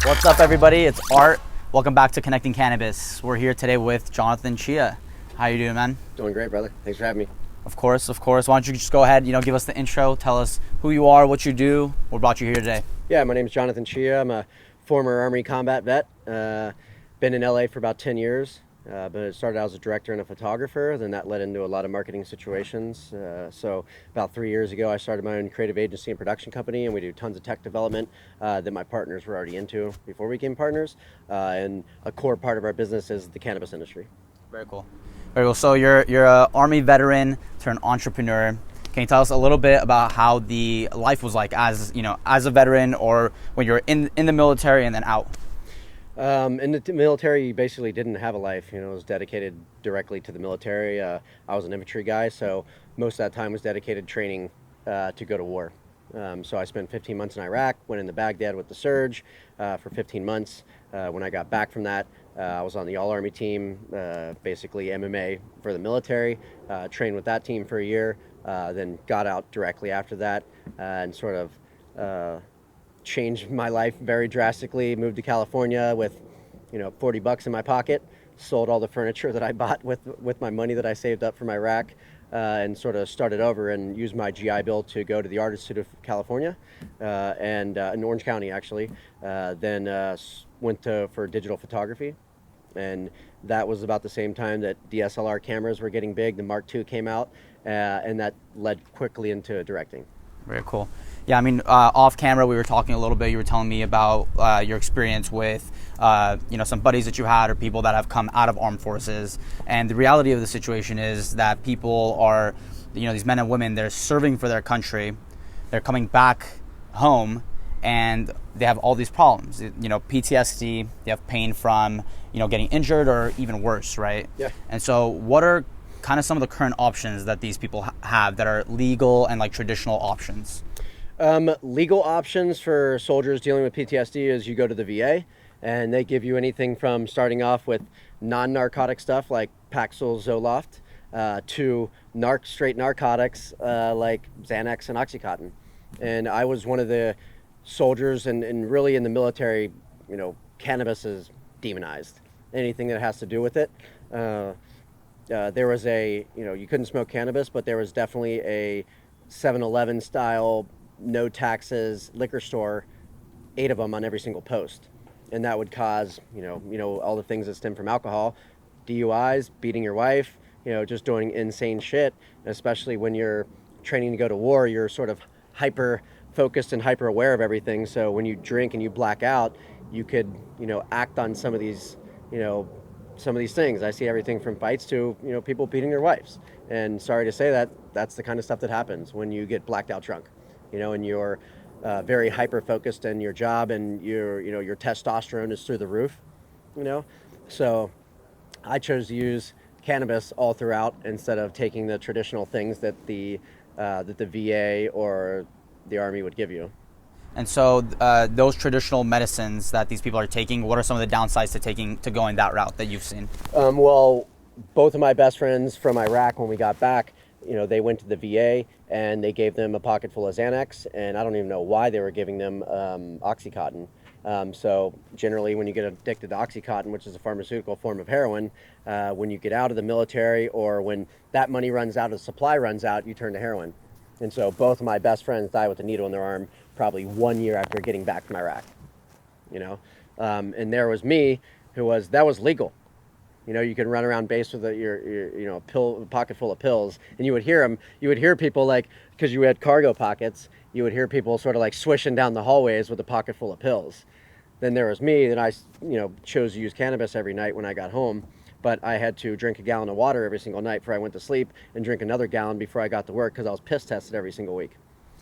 What's up, everybody? It's Art. Welcome back to Connecting Cannabis. We're here today with Jonathan Chia. How you doing, man? Doing great, brother. Thanks for having me. Of course. Why don't you just go ahead, give us the intro, tell us who you are, what you do, what brought you here today. Yeah, my name is Jonathan Chia. I'm a former Army combat vet. Been in LA for about 10 years. But it started out as a director and a photographer. Then that led into a lot of marketing situations. So about 3 years ago, I started my own creative agency and production company, and we do tons of tech development that my partners were already into before we became partners. And a core part of our business is the cannabis industry. Very cool. So you're an Army veteran turned entrepreneur. Can you tell us a little bit about how the life was like as a veteran, or when you're in the military and then out? In the military, you basically didn't have a life. It was dedicated directly to the military. I was an infantry guy, so most of that time was dedicated training to go to war. So I spent 15 months in Iraq, went into Baghdad with the surge for 15 months. When I got back from that, I was on the all-army team, basically MMA for the military, trained with that team for a year, then got out directly after that and sort of changed my life very drastically. Moved to California with, $40 in my pocket, sold all the furniture that I bought with my money that I saved up from Iraq, and sort of started over and used my GI Bill to go to the Art Institute of California, and in Orange County actually. Then went for digital photography, and that was about the same time that DSLR cameras were getting big. The Mark II came out, and that led quickly into directing. Very cool. Yeah, off camera, we were talking a little bit. You were telling me about your experience with, some buddies that you had or people that have come out of armed forces. And the reality of the situation is that people are, these men and women, they're serving for their country. They're coming back home, and they have all these problems. PTSD, they have pain from, getting injured or even worse, right? Yeah. And so what are kind of some of the current options that these people have that are legal and like traditional options? Legal options for soldiers dealing with PTSD is you go to the VA, and they give you anything from starting off with non-narcotic stuff like Paxil, Zoloft, to straight narcotics like Xanax and Oxycontin. And I was one of the soldiers, and really in the military, cannabis is demonized. Anything that has to do with it. There was you couldn't smoke cannabis, but there was definitely a 7-Eleven style, no taxes liquor store, 8 of them on every single post. And that would cause, all the things that stem from alcohol, DUIs, beating your wife, just doing insane shit. And especially when you're training to go to war, you're sort of hyper focused and hyper aware of everything. So when you drink and you black out, you could, act on some of these things. I see everything from fights to, people beating their wives. And sorry to say that's the kind of stuff that happens when you get blacked out drunk, and you're very hyper focused in your job, and your testosterone is through the roof, So I chose to use cannabis all throughout instead of taking the traditional things that the VA or the Army would give you. And so those traditional medicines that these people are taking, what are some of the downsides to going that route that you've seen? Well, both of my best friends from Iraq, when we got back, they went to the VA and they gave them a pocket full of Xanax, and I don't even know why they were giving them Oxycontin. So generally when you get addicted to Oxycontin, which is a pharmaceutical form of heroin, when you get out of the military or when that money runs out, the supply runs out, you turn to heroin. And so both of my best friends died with a needle in their arm probably 1 year after getting back from Iraq, and there was me that was legal. You could run around base with your pocket full of pills, and you would hear people like, because you had cargo pockets, you would hear people sort of like swishing down the hallways with a pocket full of pills. Then there was me, and I, chose to use cannabis every night when I got home, but I had to drink a gallon of water every single night before I went to sleep, and drink another gallon before I got to work, because I was piss tested every single week.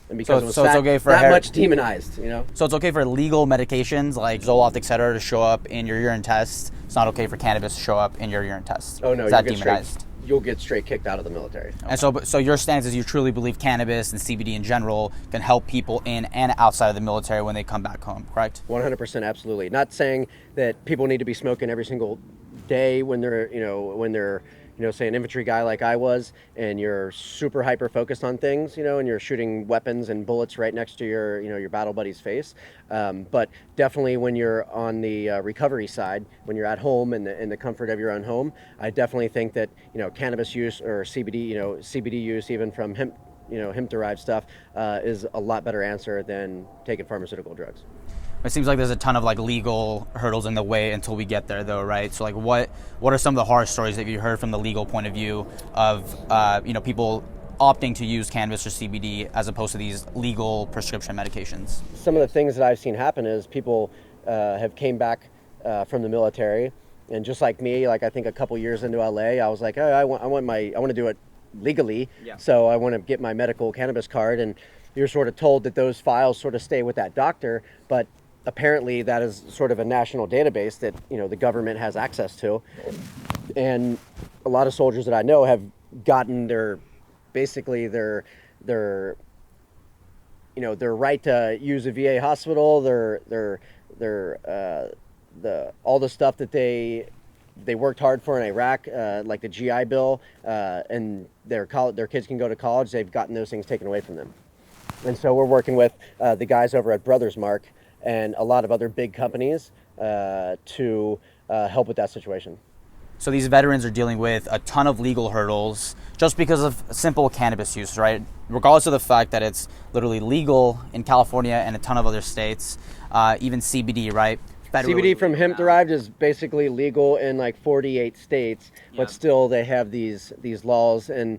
And because it was it's okay for that much demonized, So it's okay for legal medications like Zoloft, etc., to show up in your urine test. It's not okay for cannabis to show up in your urine test. Oh no, is that demonized? You'll get straight kicked out of the military. Okay. And so your stance is you truly believe cannabis and CBD in general can help people in and outside of the military when they come back home, correct? 100%, absolutely. Not saying that people need to be smoking every single day when they're say an infantry guy like I was, and you're super hyper focused on things, and you're shooting weapons and bullets right next to your battle buddy's face. But definitely when you're on the recovery side, when you're at home in the comfort of your own home, I definitely think that, cannabis use or CBD, CBD use even from hemp derived stuff is a lot better answer than taking pharmaceutical drugs. It seems like there's a ton of like legal hurdles in the way until we get there, though, right? So like, what are some of the horror stories that you heard from the legal point of view of people opting to use cannabis or CBD as opposed to these legal prescription medications? Some of the things that I've seen happen is people have came back from the military, and just like me, like I think a couple years into LA, I was like, oh, I want to do it legally, so I want to get my medical cannabis card, and you're sort of told that those files sort of stay with that doctor, but apparently that is sort of a national database that the government has access to, and a lot of soldiers that I know have gotten their right to use a VA hospital, all the stuff that they worked hard for in Iraq, like the GI Bill, and their kids can go to college. They've gotten those things taken away from them, and so we're working with the guys over at Brothers Mark and a lot of other big companies to help with that situation. So these veterans are dealing with a ton of legal hurdles just because of simple cannabis use, right? Regardless of the fact that it's literally legal in California and a ton of other states, even CBD, right? CBD from hemp derived is basically legal in like 48 states, but still they have these laws, and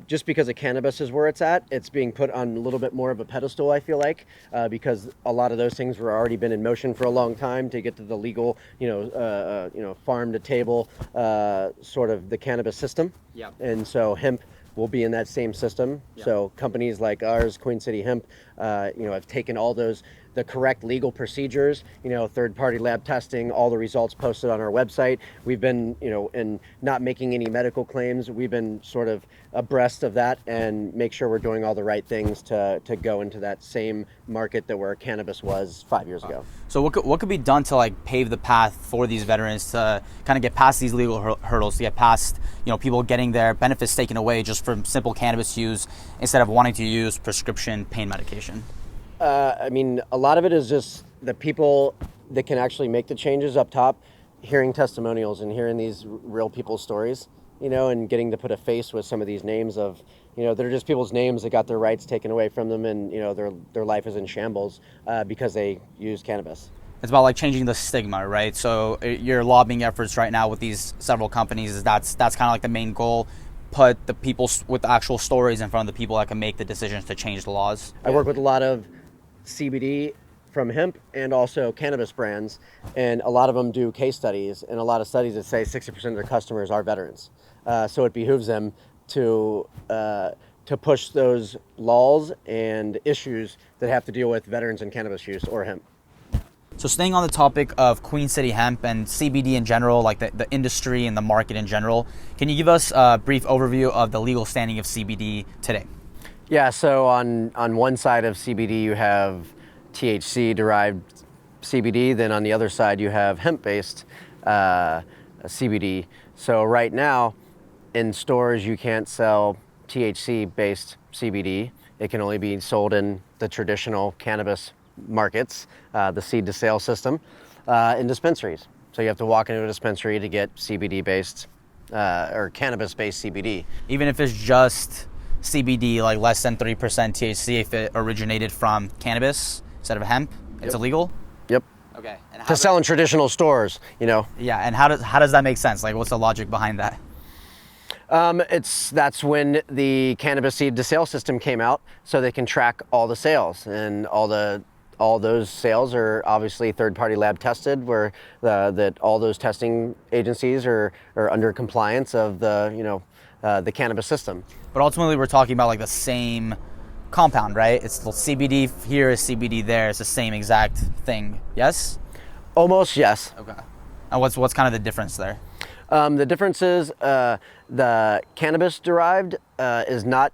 just because of cannabis is where it's at, it's being put on a little bit more of a pedestal, I feel like, because a lot of those things were already been in motion for a long time to get to the legal, farm to table sort of the cannabis system. And so hemp will be in that same system. So companies like ours, Queen City Hemp, have taken all the correct legal procedures, third-party lab testing, all the results posted on our website. We've been, and not making any medical claims. We've been sort of abreast of that and make sure we're doing all the right things to go into that same market that where cannabis was 5 years ago. So what could be done to like pave the path for these veterans to kind of get past these legal hurdles, to get past, people getting their benefits taken away just from simple cannabis use instead of wanting to use prescription pain medication? A lot of it is just the people that can actually make the changes up top, hearing testimonials and hearing these real people's stories, and getting to put a face with some of these names of, they're just people's names that got their rights taken away from them, and, their life is in shambles because they use cannabis. It's about like changing the stigma, right? So your lobbying efforts right now with these several companies, that's kind of like the main goal. Put the people with the actual stories in front of the people that can make the decisions to change the laws. I work with a lot of CBD from hemp and also cannabis brands, and a lot of them do case studies, and a lot of studies that say 60% of their customers are veterans. So it behooves them to push those laws and issues that have to deal with veterans and cannabis use or hemp. So staying on the topic of Queen City Hemp and CBD in general, like the industry and the market in general, can you give us a brief overview of the legal standing of CBD today? Yeah, so on one side of CBD you have THC-derived CBD, then on the other side you have hemp-based CBD. So right now in stores you can't sell THC-based CBD. It can only be sold in the traditional cannabis markets, the seed-to-sale system, in dispensaries. So you have to walk into a dispensary to get CBD-based or cannabis-based CBD. Even if it's just CBD, like less than 3% THC, if it originated from cannabis instead of hemp, it's illegal? Yep. Okay. And to sell in traditional stores, Yeah, and how does that make sense? Like, what's the logic behind that? That's when the cannabis seed to sale system came out, so they can track all the sales, and all those sales are obviously third-party lab tested, where that all those testing agencies are under compliance of the cannabis system. But ultimately, we're talking about like the same compound, right? It's the CBD here is CBD there. It's the same exact thing. Yes? Almost, yes. Okay. And what's kind of the difference there? The difference is the cannabis derived is not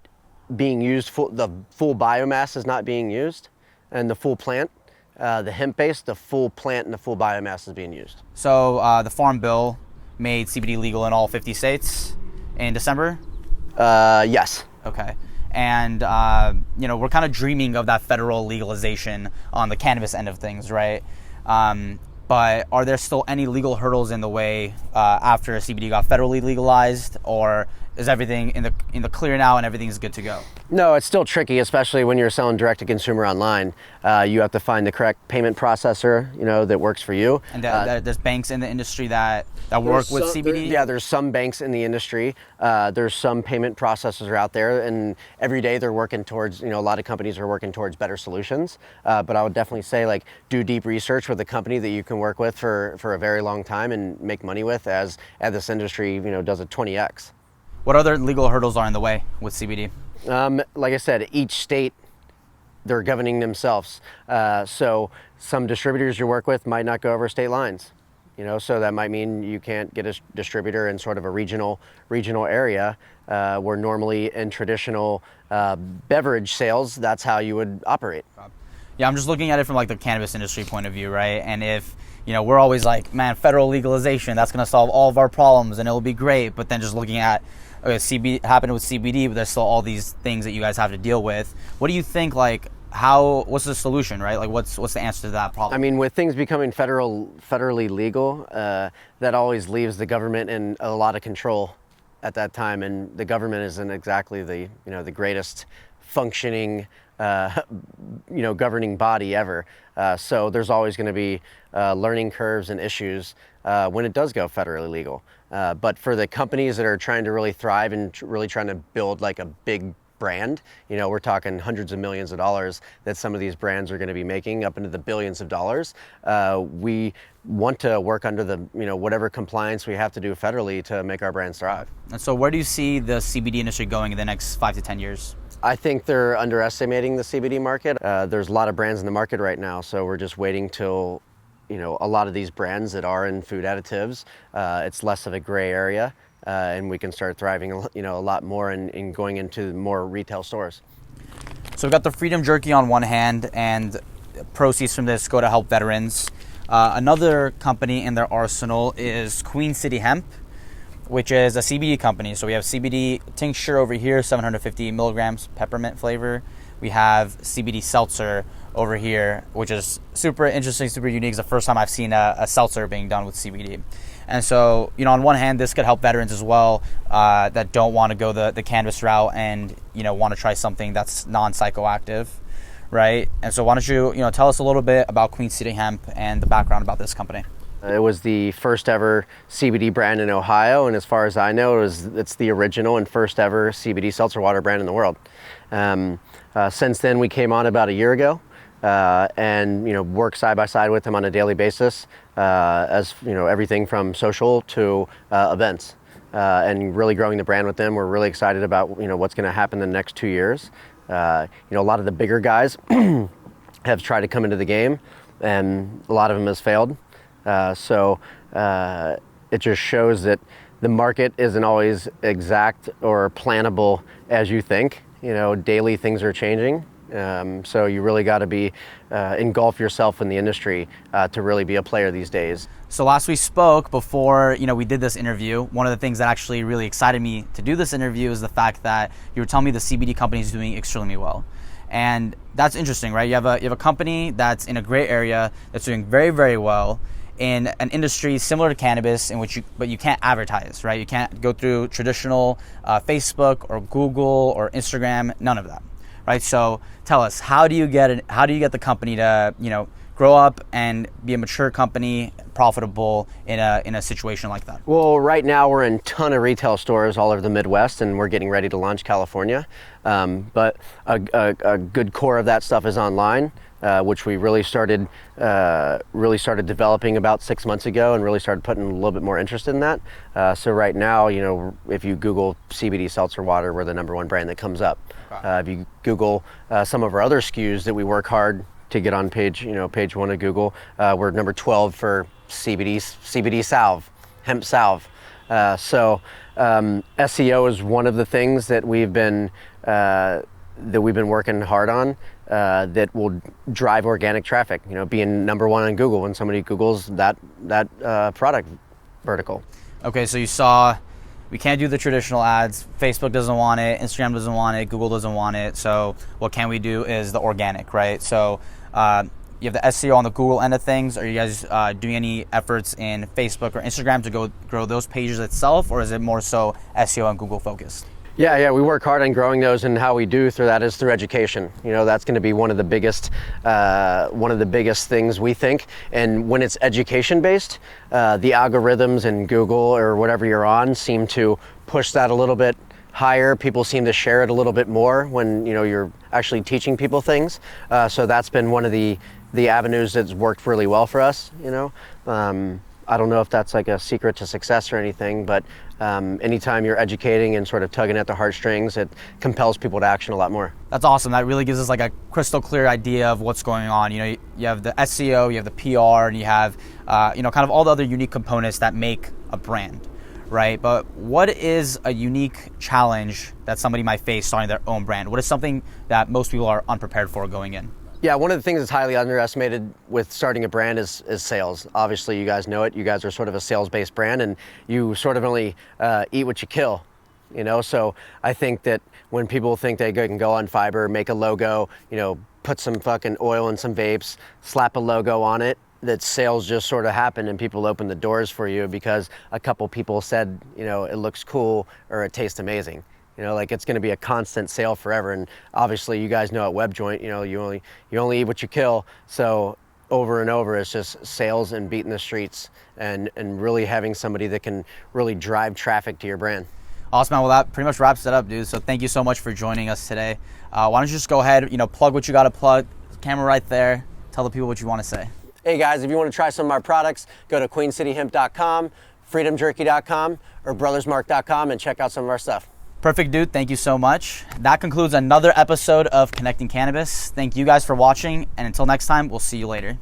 being used. The full biomass is not being used, and the full plant. The hemp-based, the full plant and the full biomass is being used. So the Farm Bill made CBD legal in all 50 states. in December? Yes. Okay. And, we're kind of dreaming of that federal legalization on the cannabis end of things, right? But are there still any legal hurdles in the way after CBD got federally legalized, or is everything in the clear now and everything's good to go? No, it's still tricky, especially when you're selling direct to consumer online. You have to find the correct payment processor, that works for you. And there's banks in the industry that work with CBD? There's some banks in the industry. There's some payment processors out there, and every day they're working towards, a lot of companies are working towards better solutions. But I would definitely say, do deep research with a company that you can work with for a very long time and make money with as this industry, does a 20x. What other legal hurdles are in the way with CBD? Like I said, each state, they're governing themselves. So some distributors you work with might not go over state lines. So that might mean you can't get a distributor in sort of a regional area where normally in traditional beverage sales, that's how you would operate. Yeah, I'm just looking at it from the cannabis industry point of view, right? And if, we're always like, man, federal legalization, that's going to solve all of our problems and it'll be great. But then just looking at CBD happened with CBD, but there's still all these things that you guys have to deal with. What do you think, what's the solution, right? What's the answer to that problem? I mean, with things becoming federally legal, that always leaves the government in a lot of control at that time. And the government isn't exactly the greatest functioning, governing body ever. So there's always going to be learning curves and issues when it does go federally legal. But for the companies that are trying to really thrive and really trying to build a big brand, we're talking hundreds of millions of dollars that some of these brands are going to be making, up into the billions of dollars. We want to work under the, whatever compliance we have to do federally to make our brands thrive. And so where do you see the CBD industry going in the next 5 to 10 years? I think they're underestimating the CBD market. There's a lot of brands in the market right now, so we're just waiting till a lot of these brands that are in food additives, it's less of a gray area, and we can start thriving, a lot more in going into more retail stores. So we've got the Freedom Jerky on one hand, and proceeds from this go to help veterans. Another company in their arsenal is Queen City Hemp, which is a CBD company. So we have CBD tincture over here, 750 milligrams, peppermint flavor. We have CBD seltzer over here, which is super interesting, super unique. It's the first time I've seen a seltzer being done with CBD. And so, on one hand, this could help veterans as well that don't want to go the cannabis route and, want to try something that's non-psychoactive, right? And so why don't you, tell us a little bit about Queen City Hemp and the background about this company. It was the first ever CBD brand in Ohio, and as far as I know, it's the original and first ever CBD seltzer water brand in the world. Since then, we came on about a year ago, and work side by side with them on a daily basis, as everything from social to events, and really growing the brand with them. We're really excited about what's going to happen in the next 2 years. A lot of the bigger guys have tried to come into the game, and a lot of them has failed. So it just shows that the market isn't always exact or plannable as you think. Daily things are changing. So you really got to be engulf yourself in the industry to really be a player these days. So last we spoke, before we did this interview, one of the things that actually really excited me to do this interview is the fact that you were telling me the CBD company is doing extremely well. And that's interesting, right? You have a company that's in a great area that's doing very, very well in an industry similar to cannabis, but you can't advertise, right? You can't go through traditional Facebook or Google or Instagram, none of that, right? So tell us, how do you get the company to grow up and be a mature company, profitable in a situation like that? Well, right now we're in a ton of retail stores all over the Midwest, and we're getting ready to launch California. But a good core of that stuff is online, which we really started developing about 6 months ago, and really started putting a little bit more interest in that. So right now, if you Google CBD seltzer water, we're the #1 brand that comes up. Wow. If you Google some of our other SKUs that we work hard to get on page 1 of Google, we're number 12 for CBD salve, hemp salve. So SEO is one of the things that we've been working hard on, that will drive organic traffic. Being #1 on Google when somebody Googles that product vertical. Okay, so you saw we can't do the traditional ads. Facebook doesn't want it, Instagram doesn't want it, Google doesn't want it. So what can we do is the organic, right? So you have the SEO on the Google end of things. Are you guys doing any efforts in Facebook or Instagram to grow those pages itself, or is it more so SEO and Google focused? Yeah, we work hard on growing those, and how we do through that is through education. You know, that's going to be one of the biggest things we think. And when it's education based, the algorithms in Google or whatever you're on seem to push that a little bit higher. People seem to share it a little bit more when, you know, you're actually teaching people things. So that's been one of the avenues that's worked really well for us. You know, I don't know if that's like a secret to success or anything, but anytime you're educating and sort of tugging at the heartstrings, it compels people to action a lot more. That's awesome. That really gives us like a crystal clear idea of what's going on. You know, you have the SEO, you have the PR, and you have, you know, kind of all the other unique components that make a brand, right? But what is a unique challenge that somebody might face starting their own brand? What is something that most people are unprepared for going in? Yeah, one of the things that's highly underestimated with starting a brand is sales. Obviously, you guys know it. You guys are sort of a sales-based brand, and you sort of only eat what you kill, you know? So I think that when people think they can go on Fiverr, make a logo, you know, put some fucking oil in some vapes, slap a logo on it, that sales just sort of happen and people open the doors for you because a couple people said, you know, it looks cool or it tastes amazing. You know, like it's going to be a constant sale forever. And obviously, you guys know at WebJoint, you know, you only eat what you kill. So over and over, it's just sales and beating the streets and really having somebody that can really drive traffic to your brand. Awesome, man. Well, that pretty much wraps it up, dude. So thank you so much for joining us today. Why don't you just go ahead, you know, plug what you got to plug. Camera right there. Tell the people what you want to say. Hey guys, if you want to try some of our products, go to queencityhemp.com, freedomjerky.com, or brothersmark.com and check out some of our stuff. Perfect, dude. Thank you so much. That concludes another episode of Connecting Cannabis. Thank you guys for watching, and until next time, we'll see you later.